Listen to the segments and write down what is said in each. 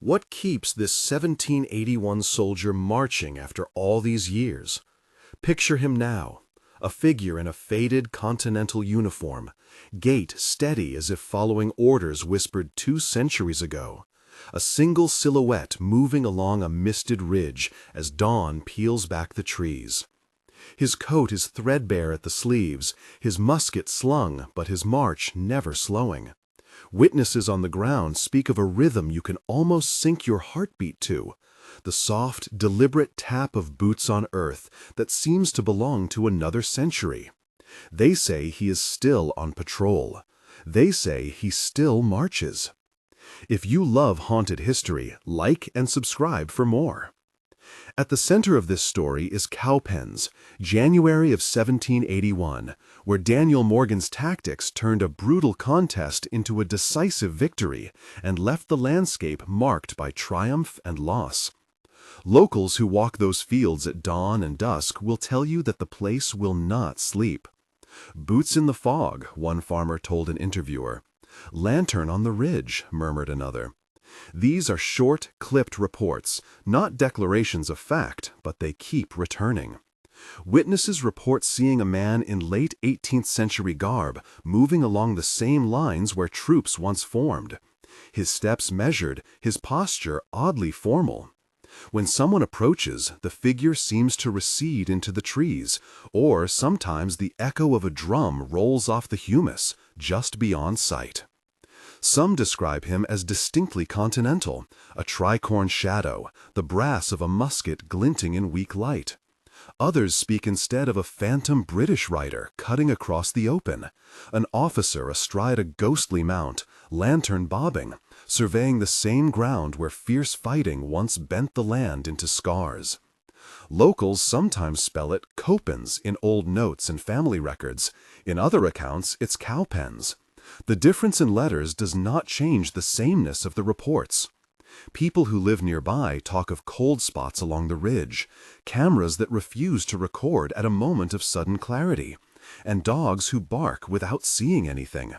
What keeps this 1781 soldier marching after all these years? Picture him now, a figure in a faded continental uniform, gait steady as if following orders whispered 2 centuries ago, a single silhouette moving along a misted ridge as dawn peels back the trees. His coat is threadbare at the sleeves, his musket slung, but his march never slowing. Witnesses on the ground speak of a rhythm you can almost sync your heartbeat to, the soft, deliberate tap of boots on earth that seems to belong to another century. They say he is still on patrol. They say he still marches. If you love haunted history, like and subscribe for more. At the center of this story is Cowpens, January of 1781, where Daniel Morgan's tactics turned a brutal contest into a decisive victory and left the landscape marked by triumph and loss. Locals who walk those fields at dawn and dusk will tell you that the place will not sleep. "Boots in the fog," one farmer told an interviewer. "Lantern on the ridge," murmured another. These are short, clipped reports, not declarations of fact, but they keep returning. Witnesses report seeing a man in late 18th century garb moving along the same lines where troops once formed. His steps measured, his posture oddly formal. When someone approaches, the figure seems to recede into the trees, or sometimes the echo of a drum rolls off the humus, just beyond sight. Some describe him as distinctly continental, a tricorn shadow, the brass of a musket glinting in weak light. Others speak instead of a phantom British rider cutting across the open, an officer astride a ghostly mount, lantern bobbing, surveying the same ground where fierce fighting once bent the land into scars. Locals sometimes spell it Copens in old notes and family records. In other accounts, it's Cowpens. The difference in letters does not change the sameness of the reports. People who live nearby talk of cold spots along the ridge, cameras that refuse to record at a moment of sudden clarity, and dogs who bark without seeing anything.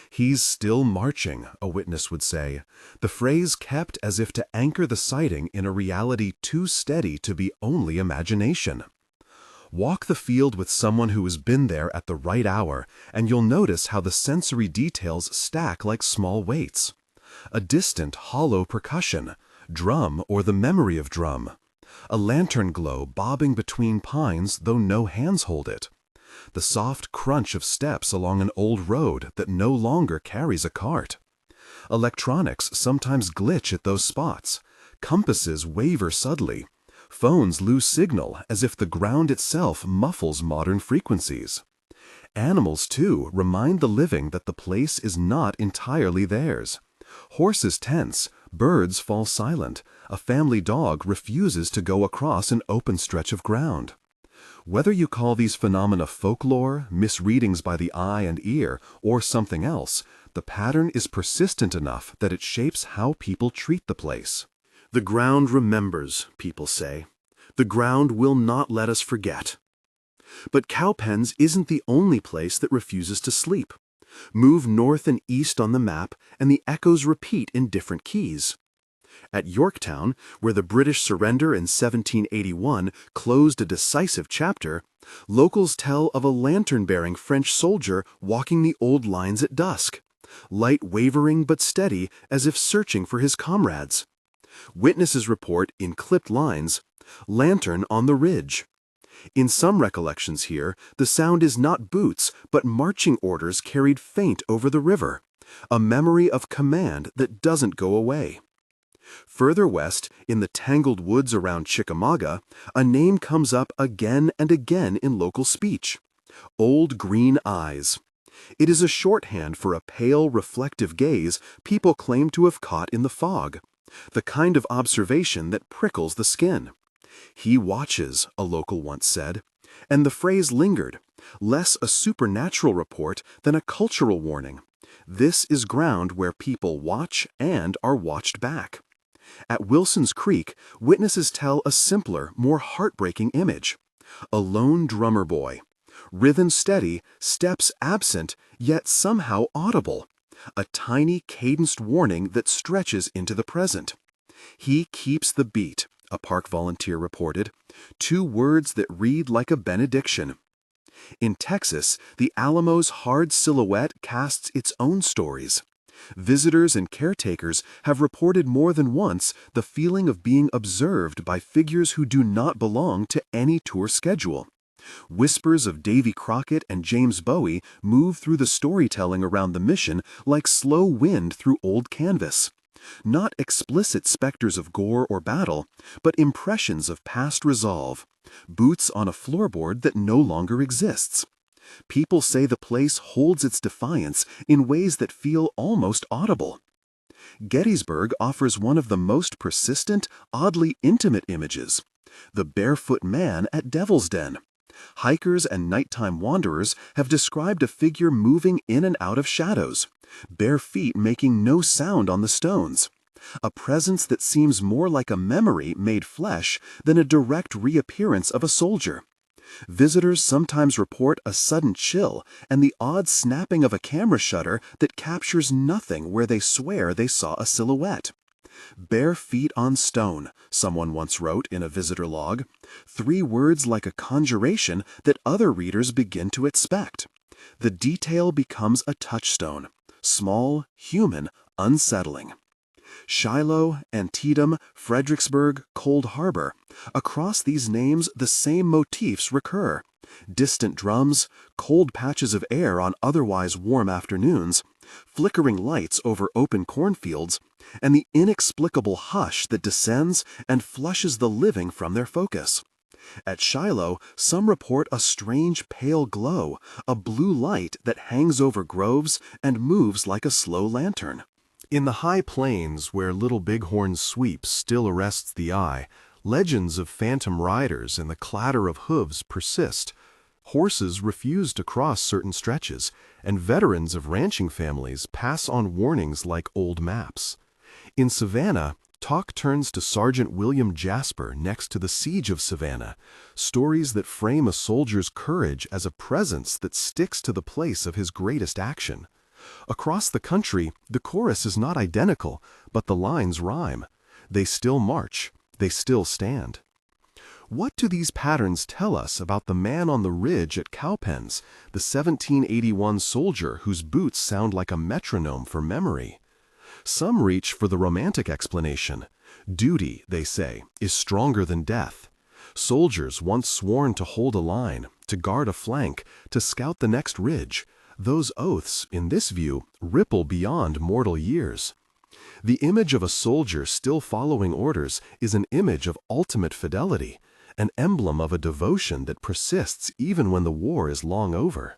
"He's still marching," a witness would say, the phrase kept as if to anchor the sighting in a reality too steady to be only imagination. Walk the field with someone who has been there at the right hour, and you'll notice how the sensory details stack like small weights. A distant, hollow percussion, drum or the memory of drum. A lantern glow bobbing between pines though no hands hold it. The soft crunch of steps along an old road that no longer carries a cart. Electronics sometimes glitch at those spots. Compasses waver subtly. Phones lose signal as if the ground itself muffles modern frequencies. Animals, too, remind the living that the place is not entirely theirs. Horses tense, birds fall silent, a family dog refuses to go across an open stretch of ground. Whether you call these phenomena folklore, misreadings by the eye and ear, or something else, the pattern is persistent enough that it shapes how people treat the place. The ground remembers, people say. The ground will not let us forget. But Cowpens isn't the only place that refuses to sleep. Move north and east on the map, and the echoes repeat in different keys. At Yorktown, where the British surrender in 1781 closed a decisive chapter, locals tell of a lantern-bearing French soldier walking the old lines at dusk, light wavering but steady as if searching for his comrades. Witnesses report, in clipped lines, "Lantern on the ridge." In some recollections here, the sound is not boots, but marching orders carried faint over the river, a memory of command that doesn't go away. Further west, in the tangled woods around Chickamauga, a name comes up again and again in local speech: Old Green Eyes. It is a shorthand for a pale, reflective gaze people claim to have caught in the fog, the kind of observation that prickles the skin. "He watches," a local once said, and the phrase lingered, less a supernatural report than a cultural warning. This is ground where people watch and are watched back. At Wilson's Creek, witnesses tell a simpler, more heartbreaking image. A lone drummer boy. Rhythm steady, steps absent, yet somehow audible. A tiny cadenced warning that stretches into the present. "He keeps the beat," a park volunteer reported. "Two words that read like a benediction." In Texas, the Alamo's hard silhouette casts its own stories. Visitors and caretakers have reported more than once the feeling of being observed by figures who do not belong to any tour schedule. Whispers of Davy Crockett and James Bowie move through the storytelling around the mission like slow wind through old canvas. Not explicit specters of gore or battle, but impressions of past resolve, boots on a floorboard that no longer exists. People say the place holds its defiance in ways that feel almost audible. Gettysburg offers one of the most persistent, oddly intimate images: the barefoot man at Devil's Den. Hikers and nighttime wanderers have described a figure moving in and out of shadows, bare feet making no sound on the stones. A presence that seems more like a memory made flesh than a direct reappearance of a soldier. Visitors sometimes report a sudden chill and the odd snapping of a camera shutter that captures nothing where they swear they saw a silhouette. "Bare feet on stone," someone once wrote in a visitor log. 3 words like a conjuration that other readers begin to expect. The detail becomes a touchstone. Small, human, unsettling. Shiloh, Antietam, Fredericksburg, Cold Harbor. Across these names, the same motifs recur. Distant drums, cold patches of air on otherwise warm afternoons, flickering lights over open cornfields, and the inexplicable hush that descends and flushes the living from their focus. At Shiloh, some report a strange pale glow, a blue light that hangs over groves and moves like a slow lantern. In the high plains where Little Bighorn's sweep still arrests the eye, legends of phantom riders and the clatter of hooves persist. Horses refuse to cross certain stretches, and veterans of ranching families pass on warnings like old maps. In Savannah, talk turns to Sergeant William Jasper next to the Siege of Savannah, stories that frame a soldier's courage as a presence that sticks to the place of his greatest action. Across the country, the chorus is not identical, but the lines rhyme. They still march. They still stand. What do these patterns tell us about the man on the ridge at Cowpens, the 1781 soldier whose boots sound like a metronome for memory? Some reach for the romantic explanation. Duty, they say, is stronger than death. Soldiers once sworn to hold a line, to guard a flank, to scout the next ridge. Those oaths, in this view, ripple beyond mortal years. The image of a soldier still following orders is an image of ultimate fidelity, an emblem of a devotion that persists even when the war is long over.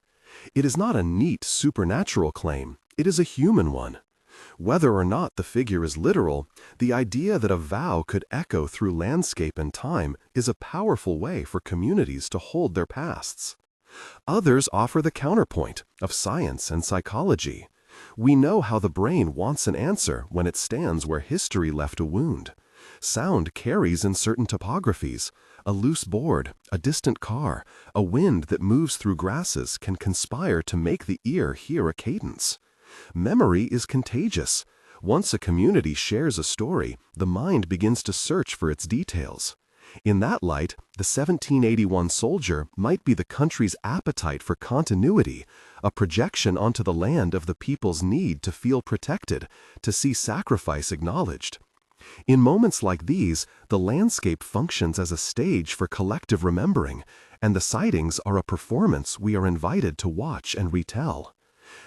It is not a neat supernatural claim, it is a human one. Whether or not the figure is literal, the idea that a vow could echo through landscape and time is a powerful way for communities to hold their pasts. Others offer the counterpoint of science and psychology. We know how the brain wants an answer when it stands where history left a wound. Sound carries in certain topographies. A loose board, a distant car, a wind that moves through grasses can conspire to make the ear hear a cadence. Memory is contagious. Once a community shares a story, the mind begins to search for its details. In that light, the 1781 soldier might be the country's appetite for continuity, a projection onto the land of the people's need to feel protected, to see sacrifice acknowledged. In moments like these, the landscape functions as a stage for collective remembering, and the sightings are a performance we are invited to watch and retell.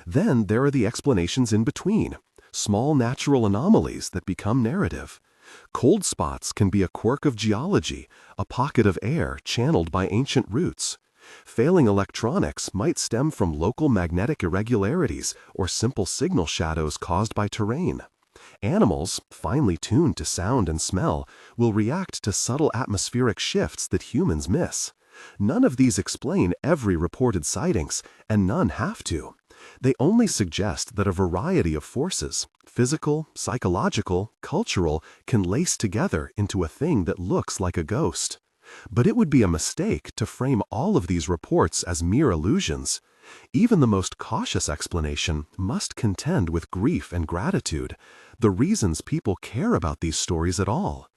Then there are the explanations in between, small natural anomalies that become narrative. Cold spots can be a quirk of geology, a pocket of air channeled by ancient roots. Failing electronics might stem from local magnetic irregularities or simple signal shadows caused by terrain. Animals, finely tuned to sound and smell, will react to subtle atmospheric shifts that humans miss. None of these explain every reported sightings, and none have to. They only suggest that a variety of forces, physical, psychological, cultural, can lace together into a thing that looks like a ghost. But it would be a mistake to frame all of these reports as mere illusions. Even the most cautious explanation must contend with grief and gratitude, the reasons people care about these stories at all.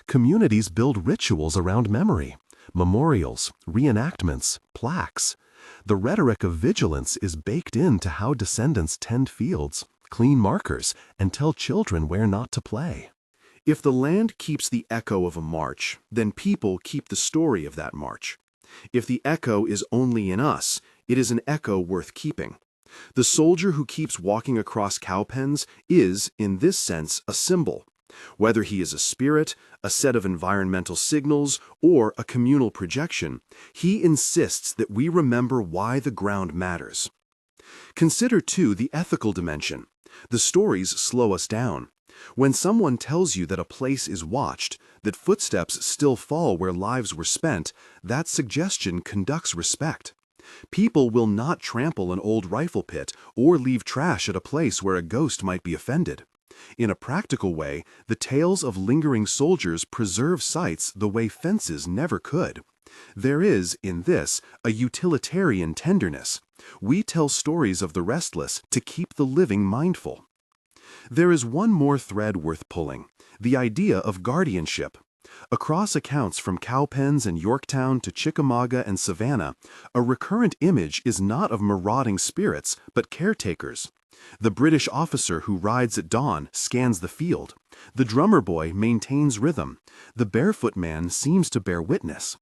Communities build rituals around memory, memorials, reenactments, plaques. The rhetoric of vigilance is baked into how descendants tend fields, clean markers, and tell children where not to play. If the land keeps the echo of a march, then people keep the story of that march. If the echo is only in us, it is an echo worth keeping. The soldier who keeps walking across cowpens is, in this sense, a symbol. Whether he is a spirit, a set of environmental signals, or a communal projection, he insists that we remember why the ground matters. Consider, too, the ethical dimension. The stories slow us down. When someone tells you that a place is watched, that footsteps still fall where lives were spent, that suggestion conducts respect. People will not trample an old rifle pit or leave trash at a place where a ghost might be offended. In a practical way, the tales of lingering soldiers preserve sites the way fences never could. There is, in this, a utilitarian tenderness. We tell stories of the restless to keep the living mindful. There is one more thread worth pulling, the idea of guardianship. Across accounts from Cowpens and Yorktown to Chickamauga and Savannah, a recurrent image is not of marauding spirits, but caretakers. The British officer who rides at dawn scans the field. The drummer boy maintains rhythm. The barefoot man seems to bear witness.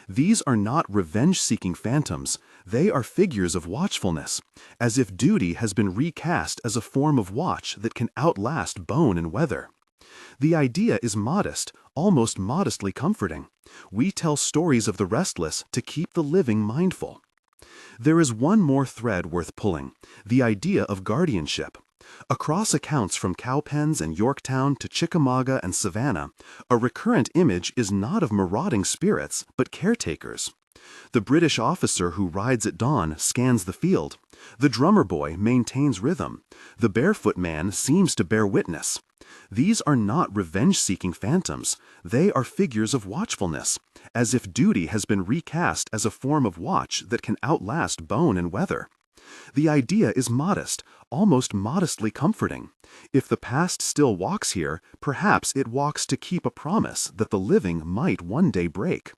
These are not revenge-seeking phantoms. They are figures of watchfulness, as if duty has been recast as a form of watch that can outlast bone and weather. The idea is modest, almost modestly comforting. We tell stories of the restless to keep the living mindful. There is one more thread worth pulling, the idea of guardianship. Across accounts from Cowpens and Yorktown to Chickamauga and Savannah, a recurrent image is not of marauding spirits, but caretakers. The British officer who rides at dawn scans the field. The drummer boy maintains rhythm. The barefoot man seems to bear witness. These are not revenge-seeking phantoms. They are figures of watchfulness, as if duty has been recast as a form of watch that can outlast bone and weather. The idea is modest, almost modestly comforting. If the past still walks here, perhaps it walks to keep a promise that the living might one day break.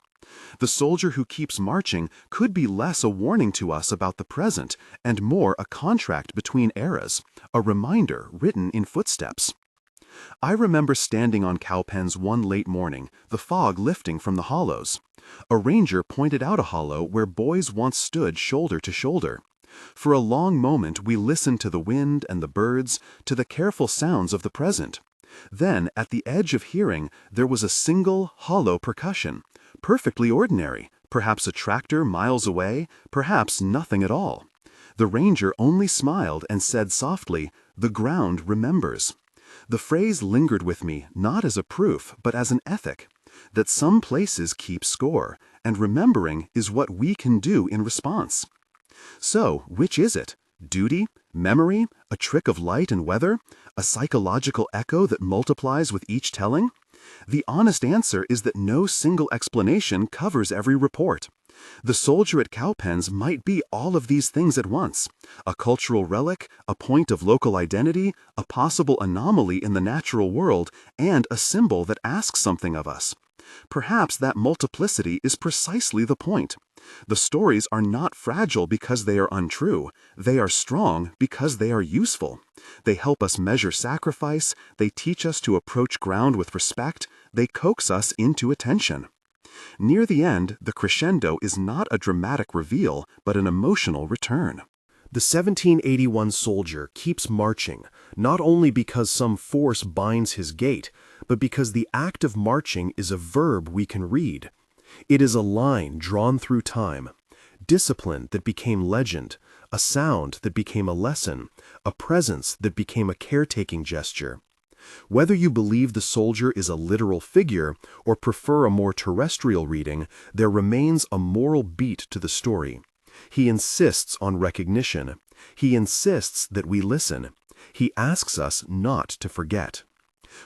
The soldier who keeps marching could be less a warning to us about the present and more a contract between eras, a reminder written in footsteps. I remember standing on Cowpens one late morning, the fog lifting from the hollows. A ranger pointed out a hollow where boys once stood shoulder to shoulder. For a long moment we listened to the wind and the birds, to the careful sounds of the present. Then, at the edge of hearing, there was a single, hollow percussion, perfectly ordinary, perhaps a tractor miles away, perhaps nothing at all. The ranger only smiled and said softly, "The ground remembers." The phrase lingered with me not as a proof, but as an ethic, that some places keep score, and remembering is what we can do in response. So, which is it? Duty? Memory? A trick of light and weather? A psychological echo that multiplies with each telling? The honest answer is that no single explanation covers every report. The soldier at Cowpens might be all of these things at once: a cultural relic, a point of local identity, a possible anomaly in the natural world, and a symbol that asks something of us. Perhaps that multiplicity is precisely the point. The stories are not fragile because they are untrue. They are strong because they are useful. They help us measure sacrifice. They teach us to approach ground with respect. They coax us into attention. Near the end, the crescendo is not a dramatic reveal, but an emotional return. The 1781 soldier keeps marching, not only because some force binds his gait, but because the act of marching is a verb we can read. It is a line drawn through time, discipline that became legend, a sound that became a lesson, a presence that became a caretaking gesture. Whether you believe the soldier is a literal figure or prefer a more terrestrial reading, there remains a moral beat to the story. He insists on recognition. He insists that we listen. He asks us not to forget.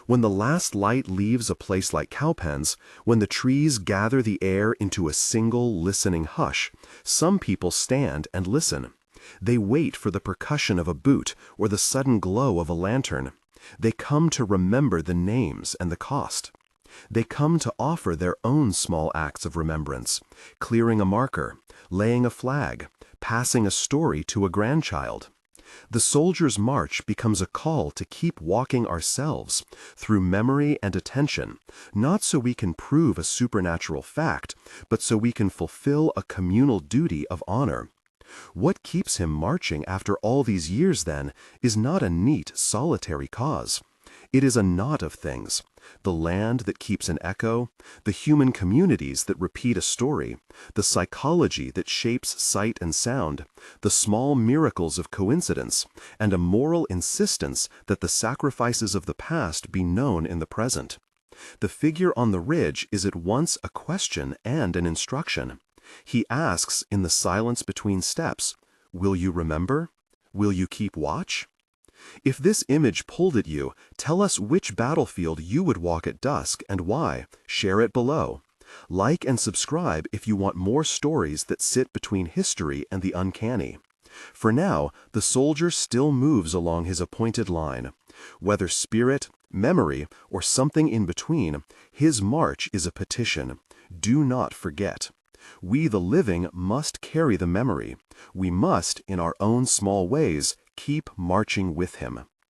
When the last light leaves a place like Cowpens, when the trees gather the air into a single listening hush, some people stand and listen. They wait for the percussion of a boot or the sudden glow of a lantern. They come to remember the names and the cost. They come to offer their own small acts of remembrance, clearing a marker, laying a flag, passing a story to a grandchild. The soldier's march becomes a call to keep walking ourselves through memory and attention, not so we can prove a supernatural fact, but so we can fulfill a communal duty of honor. What keeps him marching after all these years, then, is not a neat, solitary cause. It is a knot of things: the land that keeps an echo, the human communities that repeat a story, the psychology that shapes sight and sound, the small miracles of coincidence, and a moral insistence that the sacrifices of the past be known in the present. The figure on the ridge is at once a question and an instruction. He asks in the silence between steps, "Will you remember? Will you keep watch?" If this image pulled at you, tell us which battlefield you would walk at dusk and why. Share it below. Like and subscribe if you want more stories that sit between history and the uncanny. For now, the soldier still moves along his appointed line. Whether spirit, memory, or something in between, his march is a petition. Do not forget. We, the living, must carry the memory. We must, in our own small ways, keep marching with him.